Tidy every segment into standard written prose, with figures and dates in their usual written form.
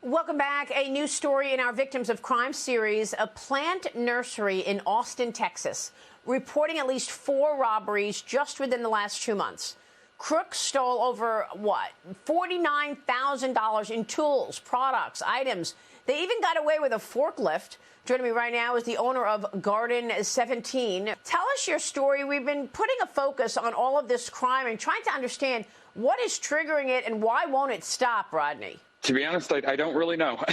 Welcome back. A new story in our Victims of Crime series. A plant nursery in Austin, Texas, reporting at least 4 robberies just within the last 2 months. Crooks stole over, $49,000 in tools, products, items. They even got away with a forklift. Joining me right now is the owner of Garden 17. Tell us your story. We've been putting a focus on all of this crime and trying to understand what is triggering it and why won't it stop, Rodney? To be honest, I don't really know.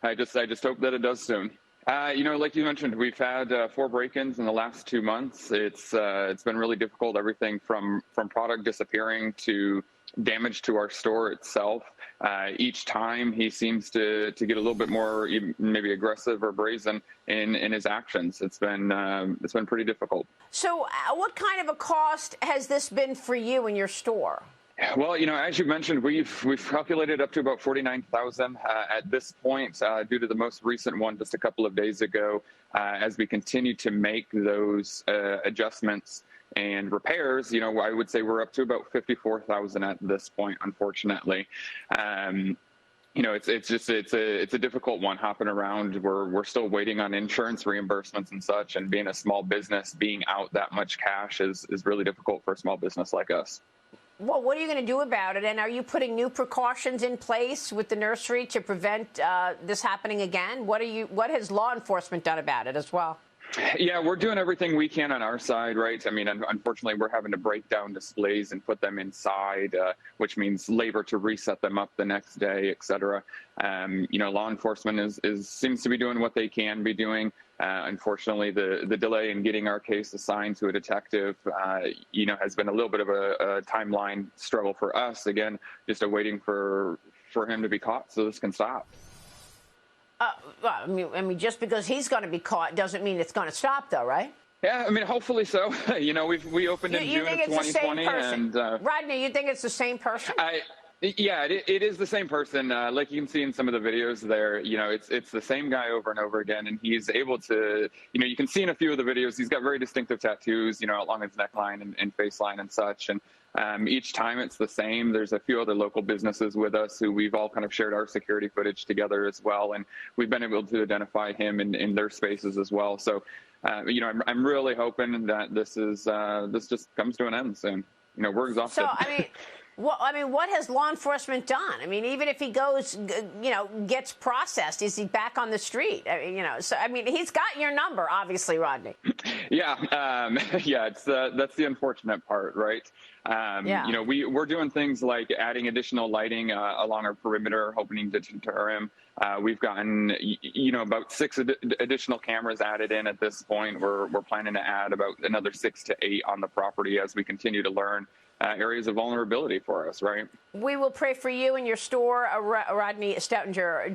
I just hope that it does soon. Like you mentioned, we've had 4 break-ins in the last 2 months. It's been really difficult. Everything from product disappearing to damage to our store itself. Each time he seems to get a little bit more maybe aggressive or brazen in his actions. It's been pretty difficult. So what kind of a cost has this been for you in your store? Well, as you mentioned, we've calculated up to about $49,000 at this point due to the most recent one just a couple of days ago. As we continue to make those adjustments and repairs, I would say we're up to about $54,000 at this point, unfortunately. It's a difficult one hopping around. We're still waiting on insurance reimbursements and such, and being a small business, being out that much cash is really difficult for a small business like us. Well, what are you going to do about it? And are you putting new precautions in place with the nursery to prevent this happening again? What has law enforcement done about it as well? Yeah, we're doing everything we can on our side, right? I mean, unfortunately, we're having to break down displays and put them inside, which means labor to reset them up the next day, et cetera. Law enforcement seems to be doing what they can be doing. Unfortunately, the delay in getting our case assigned to a detective, has been a little bit of a timeline struggle for us. Again, just waiting for him to be caught so this can stop. I mean, just because he's going to be caught doesn't mean it's going to stop, though, right? Yeah, I mean, hopefully so. We opened in June of 2020, and Rodney, you think it's the same person? Yeah, it is the same person. Like you can see in some of the videos there, it's the same guy over and over again, and he's able to, you can see in a few of the videos, he's got very distinctive tattoos, along his neckline and face line and such. And each time it's the same. There's a few other local businesses with us who we've all kind of shared our security footage together as well, and we've been able to identify him in their spaces as well. So, I'm really hoping that this just comes to an end soon. We're exhausted. So, what has law enforcement done? I mean, even if he goes, gets processed, is he back on the street? He's got your number, obviously, Rodney. Yeah, that's the unfortunate part, right? We're doing things like adding additional lighting along our perimeter, hoping to deter him. We've gotten, about 6 additional cameras added in at this point. We're planning to add about another 6 to 8 on the property as we continue to learn areas of vulnerability for us, right? We will pray for you and your store, Rodney Stoutinger.